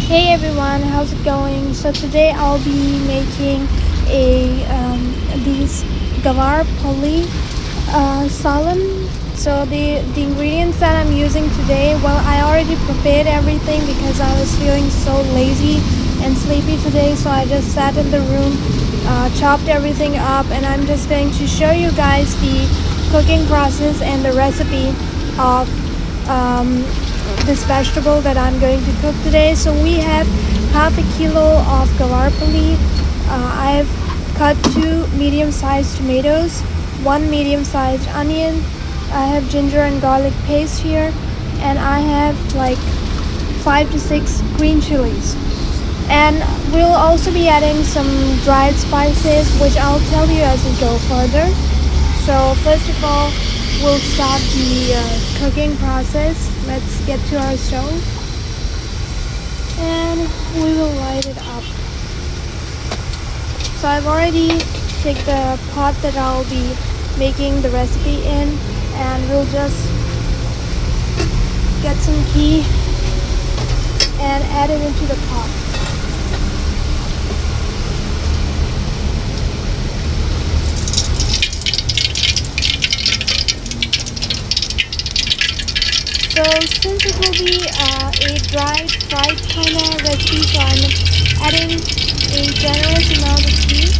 Hey everyone, how's it going? So today I'll be making a these gavar puli salan. So the ingredients that I'm using today, well, I already prepared everything because I was feeling so lazy and sleepy today. So I just sat in the room, chopped everything up, and I'm just going to show you guys the cooking process and the recipe of um, this vegetable that I'm going to cook today. So we have half a kilo of gavarpali. I've cut two medium-sized tomatoes, one medium-sized onion. I have ginger and garlic paste here, and I have like 5 to 6 green chilies. And we'll also be adding some dried spices, which I'll tell you as we go further. So first of all, we'll start the cooking process. Let's get to our stove and we will light it up. So I've already picked the pot that I'll be making the recipe in, and we'll just get some ghee and add it into the pot. So since it will be a dried fried tuna recipe, so I'm adding a generous amount of ghee.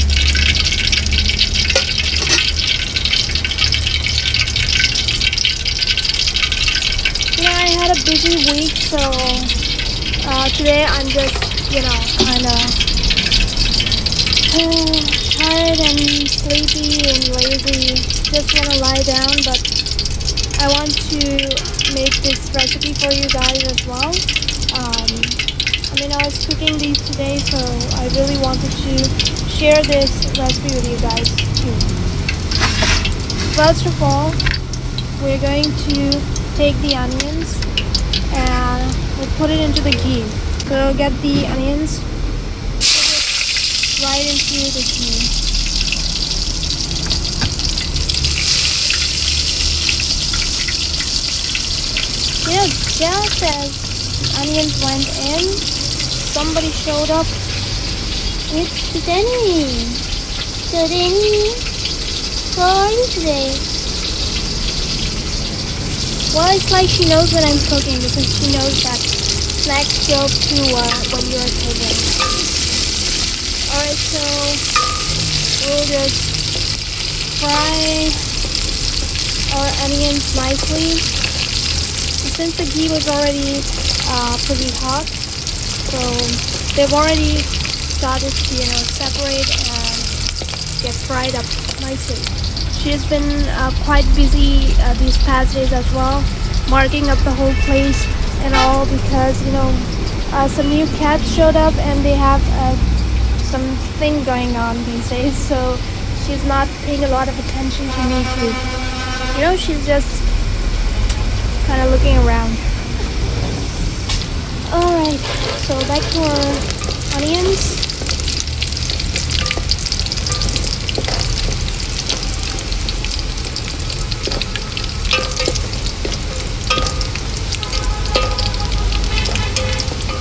I had a busy week, so today I'm just, kind of tired and sleepy and lazy. Just want to lie down, but I want to make this recipe for you guys as well. I was cooking these today, so I really wanted to share this recipe with you guys too. First of all, we're going to take the onions and we'll put it into the ghee. So get the onions, put it right into the ghee. Just as onions went in, somebody showed up. It's Denny. So Denny, how are you today? Well, it's like she knows when I'm cooking because she knows that snacks go to when you're cooking. Alright, so we'll just fry our onions nicely. Since the ghee was already pretty hot, so they've already started to separate and get fried up nicely. She has been quite busy these past days as well, marking up the whole place and all because some new cats showed up and they have something going on these days, so she's not paying a lot of attention to me too. She's just kind of looking around. Alright, so back to our onions.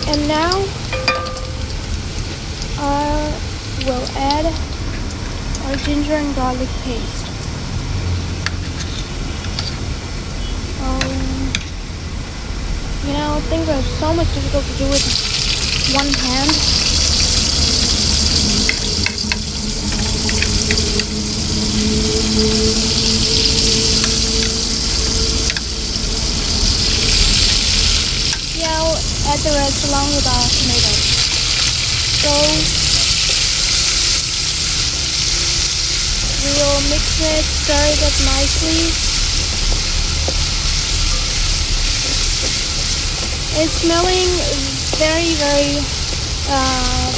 And now we'll add our ginger and garlic paste. Things are so much difficult to do with one hand. Yeah, I'll add the rest along with our tomatoes. So we will mix it, stir it up nicely. It's smelling very, very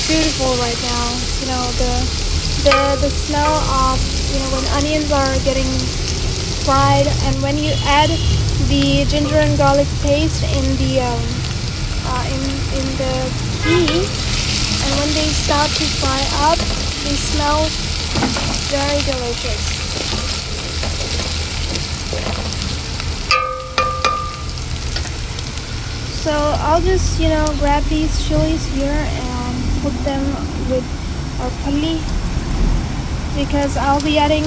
beautiful right now. The smell of when onions are getting fried, and when you add the ginger and garlic paste in the ghee, and when they start to fry up, they smell very delicious. So I'll just grab these chilies here and put them with our pali, because I'll be adding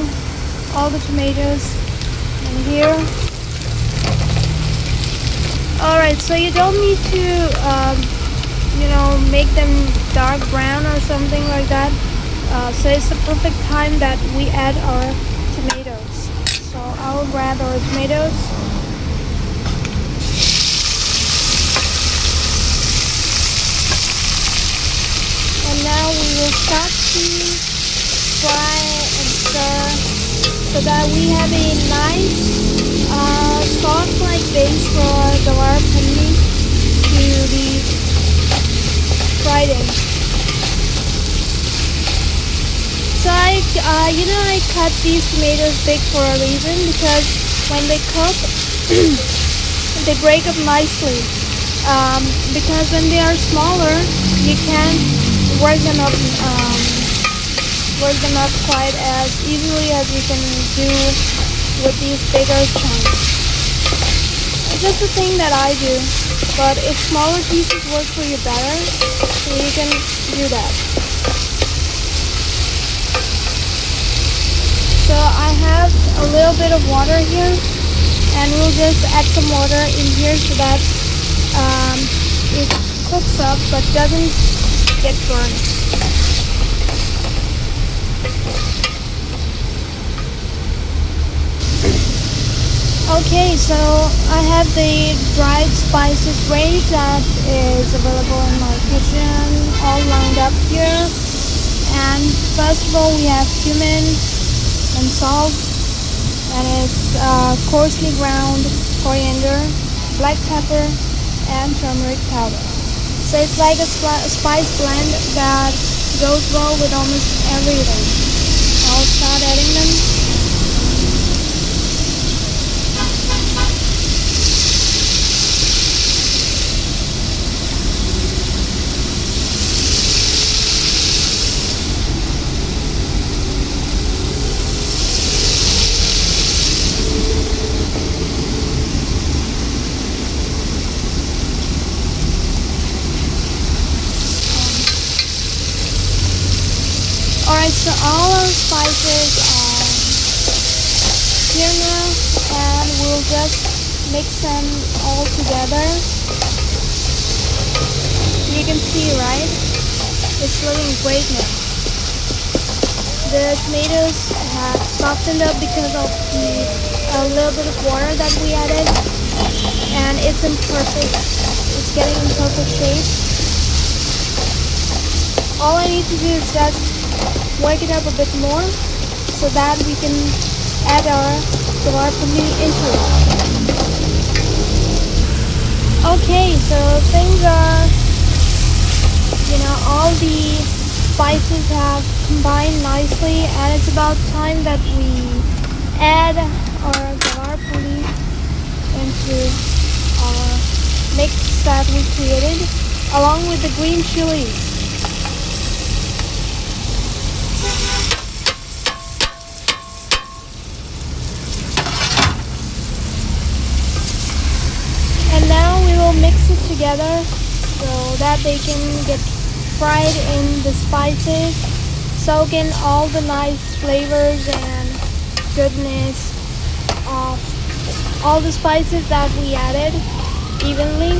all the tomatoes in here. Alright, so you don't need to make them dark brown or something like that. So it's the perfect time that we add our tomatoes. So I'll grab our tomatoes. And now we will start to fry and stir so that we have a nice sauce-like base for gawar pani to be fried in. So I cut these tomatoes big for a reason, because when they cook, they break up nicely. Because when they are smaller, you can't work them up quite as easily as you can do with these bigger chunks. It's just a thing that I do, but if smaller pieces work for you better, then you can do that. So I have a little bit of water here, and we'll just add some water in here so that it cooks up but doesn't get burned. Okay, so I have the dried spices ready that is available in my kitchen, all lined up here. And first of all, we have cumin and salt, and it's coarsely ground coriander, black pepper, and turmeric powder. So it's like a spice blend that goes well with almost everything. I'll start adding them. Alright, so all our spices are here now, and we'll just mix them all together. You can see, right? It's looking great now. The tomatoes have softened up because of a little bit of water that we added, and it's getting in perfect shape. All I need to do is just work it up a bit more so that we can add our gawar pani into it. Okay, so things are, all the spices have combined nicely, and it's about time that we add our gawar pani into our mix that we created along with the green chilies. And now we will mix it together so that they can get fried in the spices, soak in all the nice flavors and goodness of all the spices that we added evenly.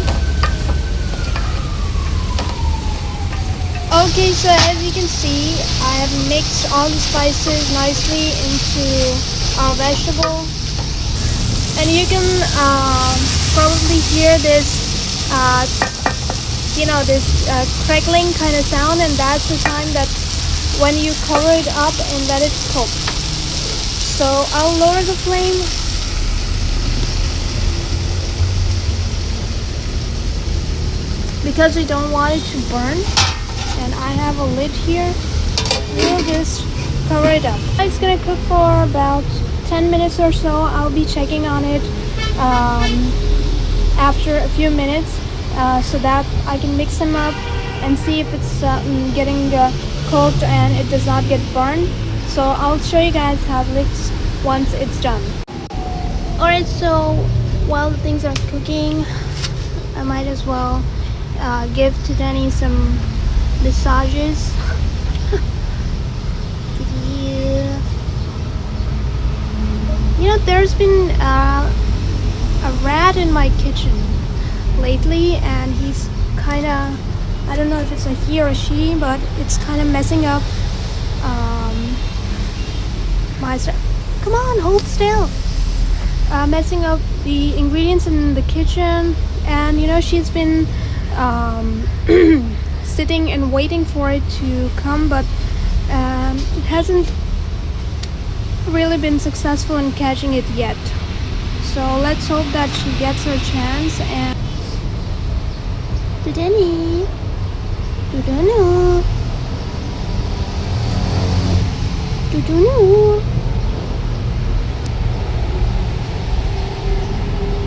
Okay, so as you can see, I have mixed all the spices nicely into our vegetable. And you can probably hear this, crackling kind of sound, and that's the time that when you cover it up and let it cook. So I'll lower the flame. Because we don't want it to burn, and I have a lid here, we'll just cover it up. It's gonna cook for about 10 minutes or so. I'll be checking on it after a few minutes so that I can mix them up and see if it's getting cooked and it does not get burned. So I'll show you guys how it looks once it's done. Alright, so while the things are cooking, I might as well give to Danny some massages. Yeah. You know, there's been a rat in my kitchen lately, and he's kind of, I don't know if it's a he or a she, but it's kind of messing up my stuff. Come on, hold still. Messing up the ingredients in the kitchen, and you know, she's been sitting and waiting for it to come, but it hasn't really been successful in catching it yet. So let's hope that she gets her chance. And Danny,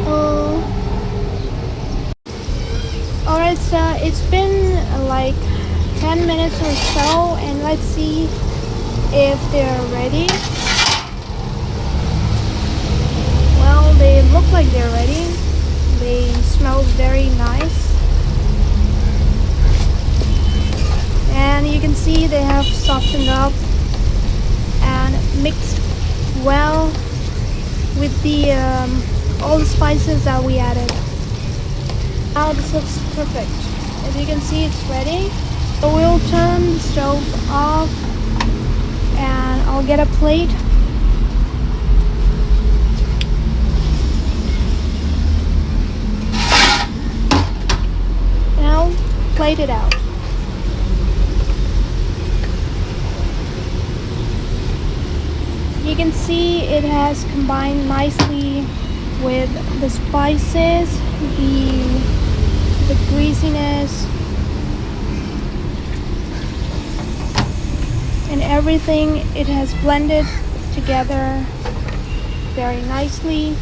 oh. Alright, so it's been like 10 minutes or so, and let's see if they're ready. Well, they look like they're ready. They smell very nice. And you can see they have softened up and mixed well with the all the spices that we added. Now this looks perfect. As you can see, it's ready. So we'll turn the stove off, and I'll get a plate. And I'll plate it out. You can see it has combined nicely with the spices, the greasiness, and everything. It has blended together very nicely.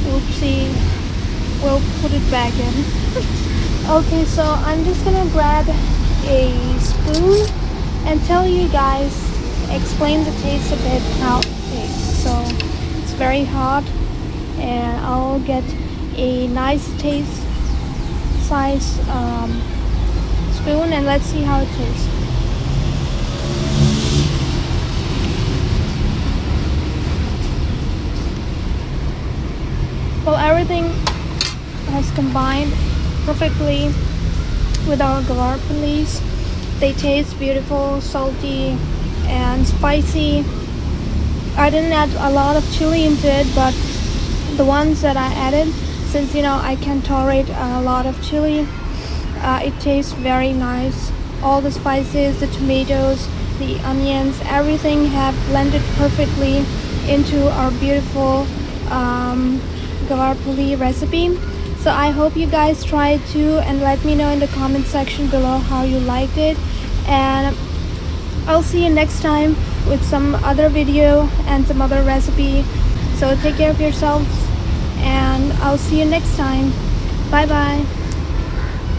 Oopsie, we'll put it back in. Okay, so I'm just gonna grab a spoon and tell you guys, explain the taste a bit, how it tastes. So it's very hot, and I'll get a nice taste size spoon, and let's see how it tastes. Well, everything has combined perfectly with our gavar pelis. They taste beautiful, salty, and spicy. I didn't add a lot of chili into it, but the ones that I added, since you know I can tolerate a lot of chili, it tastes very nice. All the spices, the tomatoes, the onions, everything have blended perfectly into our beautiful gavar puli recipe. So I hope you guys try it too, and let me know in the comment section below how you liked it. And I'll see you next time with some other video and some other recipe. So take care of yourselves, and I'll see you next time. Bye bye.